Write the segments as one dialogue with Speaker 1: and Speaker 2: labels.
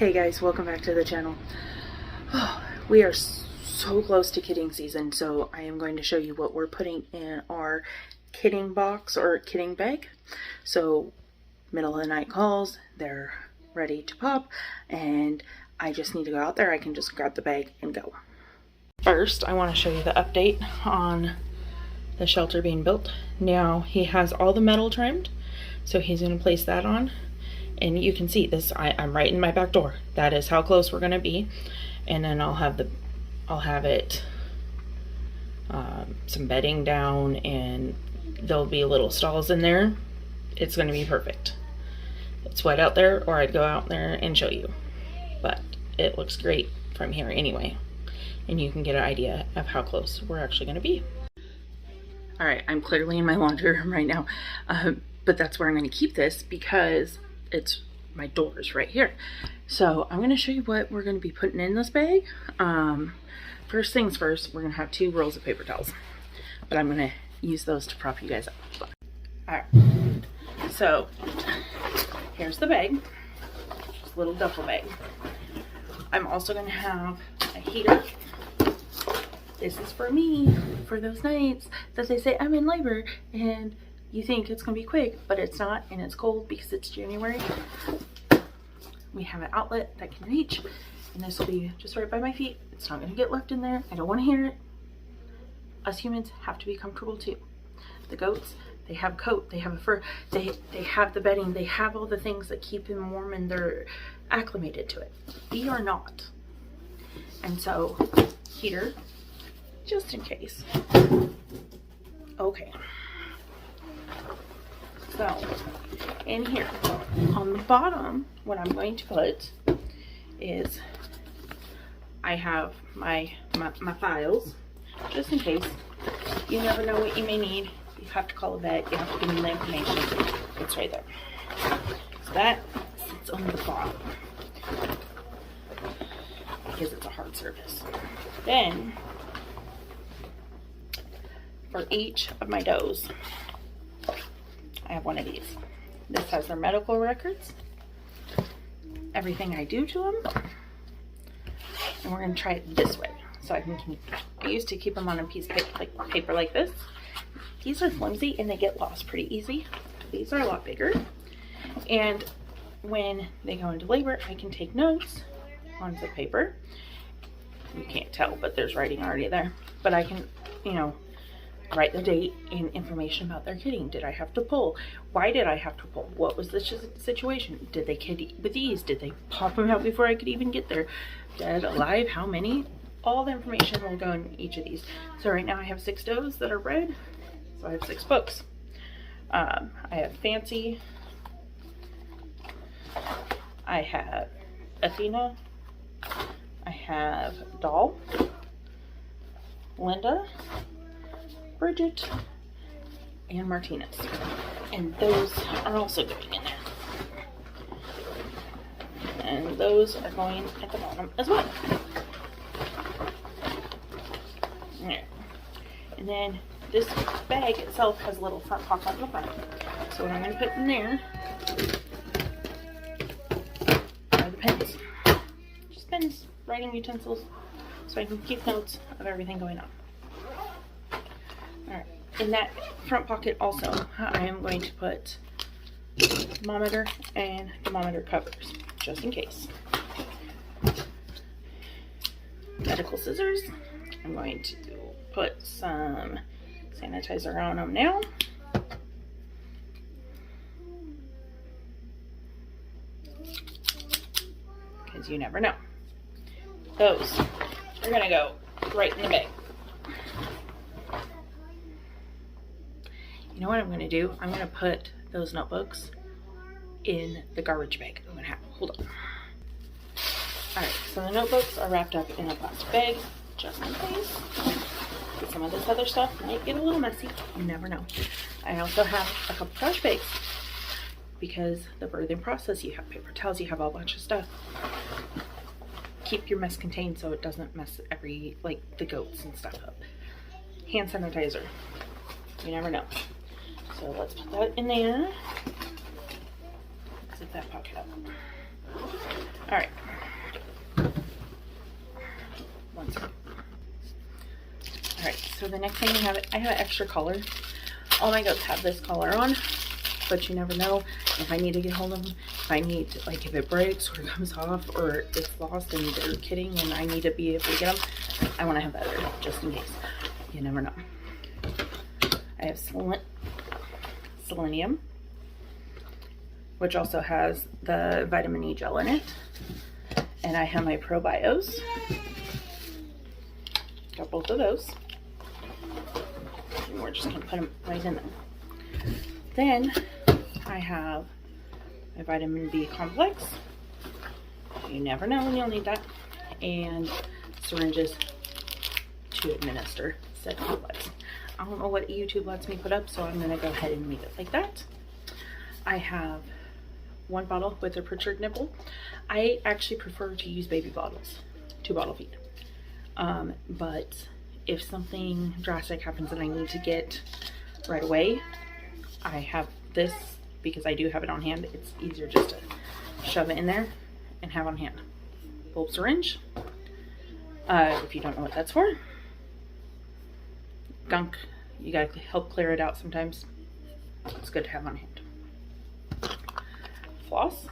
Speaker 1: Hey guys, welcome back to the channel. We are so close to kidding season, so I am going to show you what we're putting in our kidding box or kidding bag. So middle of the night calls, they're ready to pop, and I just need to go out there. I can just grab the bag and go. First, I want to show you the update on the shelter being built. Now he has all the metal trimmed, so he's going to place that on. And you can see this, I'm right in my back door. That is how close we're gonna be. And then I'll have it some bedding down, and there'll be little stalls in there. It's gonna be perfect. It's wet out there, or I'd go out there and show you. But it looks great from here anyway. And you can get an idea of how close we're actually gonna be. All right, I'm clearly in my laundry room right now. But that's where I'm gonna keep this because it's my doors right here. So I'm going to show you what we're going to be putting in this bag. First things first, we're going to have 2 rolls of paper towels, but I'm going to use those to prop you guys up. All right, so here's the bag, just a little duffel bag. I'm also going to have a heater. This is for me, for those nights that they say I'm in labor and you think it's gonna be quick, but it's not, and it's cold because it's January. We have an outlet that can reach, and this will be just right by my feet. It's not gonna get left in there. I don't wanna hear it. Us humans have to be comfortable too. The goats, they have a coat, they have a fur, they have the bedding, they have all the things that keep them warm, and they're acclimated to it. We are not. And so, heater, just in case. Okay. So, in here, on the bottom, what I'm going to put is, I have my files, just in case. You never know what you may need. You have to call a vet, you have to give them the information. It's right there. So that sits on the bottom, because it's a hard surface. Then, for each of my does, I have one of these. This has their medical records, everything I do to them, and we're going to try it this way. So I used to keep them on a piece of paper like this. These are flimsy and they get lost pretty easy. These are a lot bigger, and when they go into labor, I can take notes on the paper. You can't tell, but there's writing already there. But I can, write the date and information about their kidding. Did I have to pull? Why did I have to pull? What was the situation? Did they kid with ease? Did they pop them out before I could even get there? Dead, alive, how many? All the information will go in each of these. So right now I have 6 does that are red, so I have 6 books. I have Fancy, I have Athena, I have Doll, Linda, Bridget, and Martinez, and those are also going in there, and those are going at the bottom as well. There. And then this bag itself has a little front pocket on the front, so what I'm going to put in there are the pens, just pens, writing utensils, so I can keep notes of everything going on. Alright, in that front pocket also, I am going to put thermometer and thermometer covers, just in case. Medical scissors. I'm going to put some sanitizer on them now. Because you never know. Those are going to go right in the bag. You know what I'm going to do? I'm going to put those notebooks in the garbage bag. I'm going to have, hold on. Alright, so the notebooks are wrapped up in a plastic bag, just in case. Some of this other stuff might get a little messy. You never know. I also have a couple trash bags, because the birthing process, you have paper towels, you have a bunch of stuff. Keep your mess contained so it doesn't mess the goats and stuff up. Hand sanitizer. You never know. So let's put that in there. Zip that pocket up. Alright, One second. All right, so the next thing I have an extra collar. All my goats have this collar on, but you never know if I need to get hold of them. If I need to, like, if it breaks or comes off or it's lost and they're kidding and I need to be able to get them, I want to have that there just in case. You never know. I have selenium, which also has the vitamin E gel in it. And I have my probios. Got both of those. And we're just gonna put them right in there. Then I have my vitamin B complex. You never know when you'll need that. And syringes to administer said complex. I don't know what YouTube lets me put up, so I'm gonna go ahead and leave it like that. I have one bottle with a Pritchard nipple. I actually prefer to use baby bottles, 2 bottle feed. But if something drastic happens that I need to get right away, I have this because I do have it on hand. It's easier just to shove it in there and have on hand. Bulb syringe, if you don't know what that's for. Gunk, you gotta help clear it out sometimes. It's good to have on hand. Floss.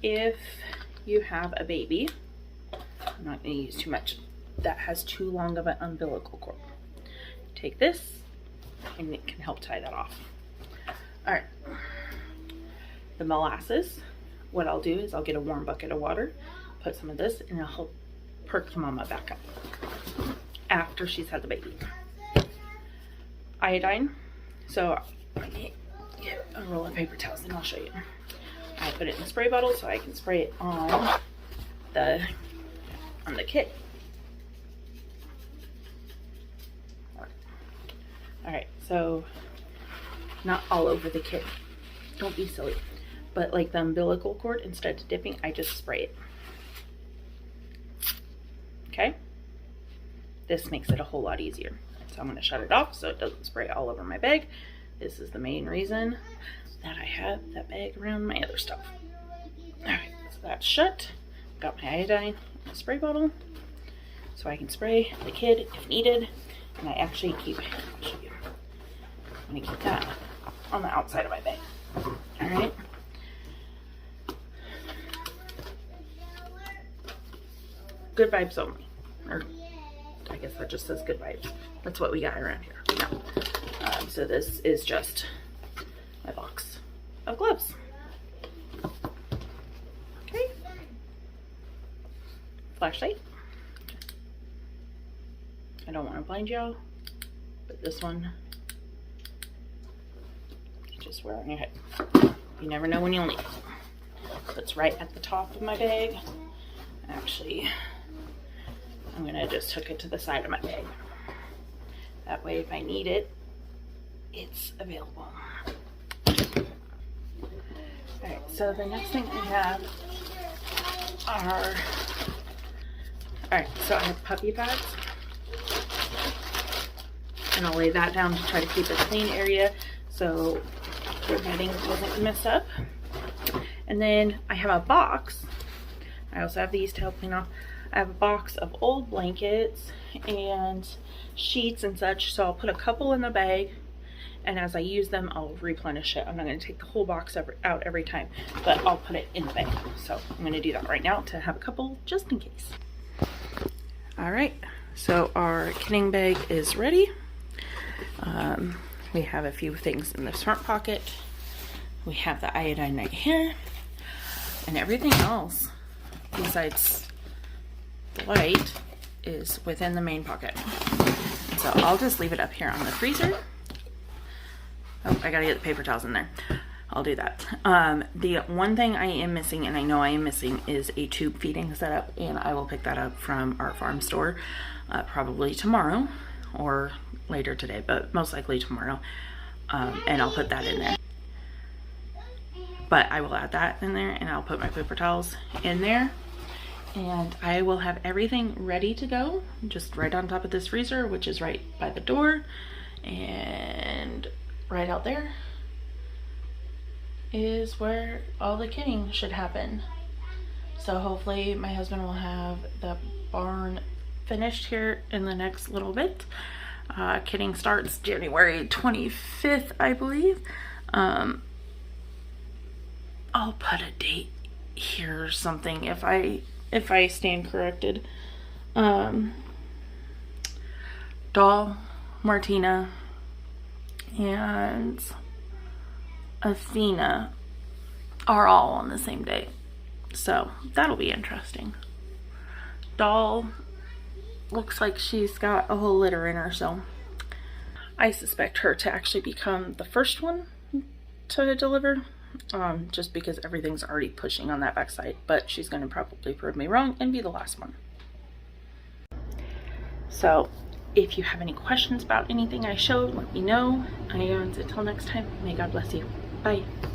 Speaker 1: If you have a baby, I'm not going to use too much, that has too long of an umbilical cord, take this and it can help tie that off. All right, the molasses, what I'll do is I'll get a warm bucket of water, put some of this, and it'll help perk the mama back up after she's had the baby. Iodine, so I get a roll of paper towels and I'll show you. I put it in a spray bottle so I can spray it on the kit. Alright, so not all over the kit. Don't be silly. But like the umbilical cord, instead of dipping, I just spray it. Okay? This makes it a whole lot easier. So I'm going to shut it off so it doesn't spray all over my bag. This is the main reason that I have that bag around my other stuff. Alright, so that's shut. Got my iodine in a spray bottle so I can spray the kid if needed. And I actually keep, I'll show you. I'm going to keep that on the outside of my bag. Alright. Good vibes only. Or I guess that just says good vibes. That's what we got around here. No. So this is just my box of gloves. Okay. Flashlight. I don't want to blind y'all, but this one, you just wear on your head. You never know when you'll need it. So it's right at the top of my bag. Actually, I'm gonna just hook it to the side of my bag. That way, if I need it, it's available. Alright, so the next thing I have are, alright, so I have puppy pads. And I'll lay that down to try to keep a clean area so your bedding doesn't mess up. And then I have a box. I also have these to help clean off. I have a box of old blankets and sheets and such, so I'll put a couple in the bag, and as I use them I'll replenish it. I'm not going to take the whole box out every time, but I'll put it in the bag. So I'm going to do that right now to have a couple just in case. Alright, so our kitting bag is ready. We have a few things in this front pocket. We have the iodine right here, and everything else besides the light is within the main pocket. So I'll just leave it up here on the freezer. Oh, I gotta get the paper towels in there. I'll do that. The one thing I am missing, and I know I am missing, is a tube feeding setup, and I will pick that up from our farm store probably tomorrow or later today, but most likely tomorrow. And I'll put that in there. But I will add that in there, and I'll put my paper towels in there. And I will have everything ready to go, just right on top of this freezer, which is right by the door. And right out there is where all the kitting should happen. So hopefully my husband will have the barn finished here in the next little bit. Kitting starts January 25th, I believe. I'll put a date here or something if I stand corrected. Doll, Martina, and Athena are all on the same day. So that'll be interesting. Doll looks like she's got a whole litter in her, so I suspect her to actually become the first one to deliver, just because everything's already pushing on that backside, but she's going to probably prove me wrong and be the last one. So if you have any questions about anything I showed, let me know. And until next time, may God bless you. Bye.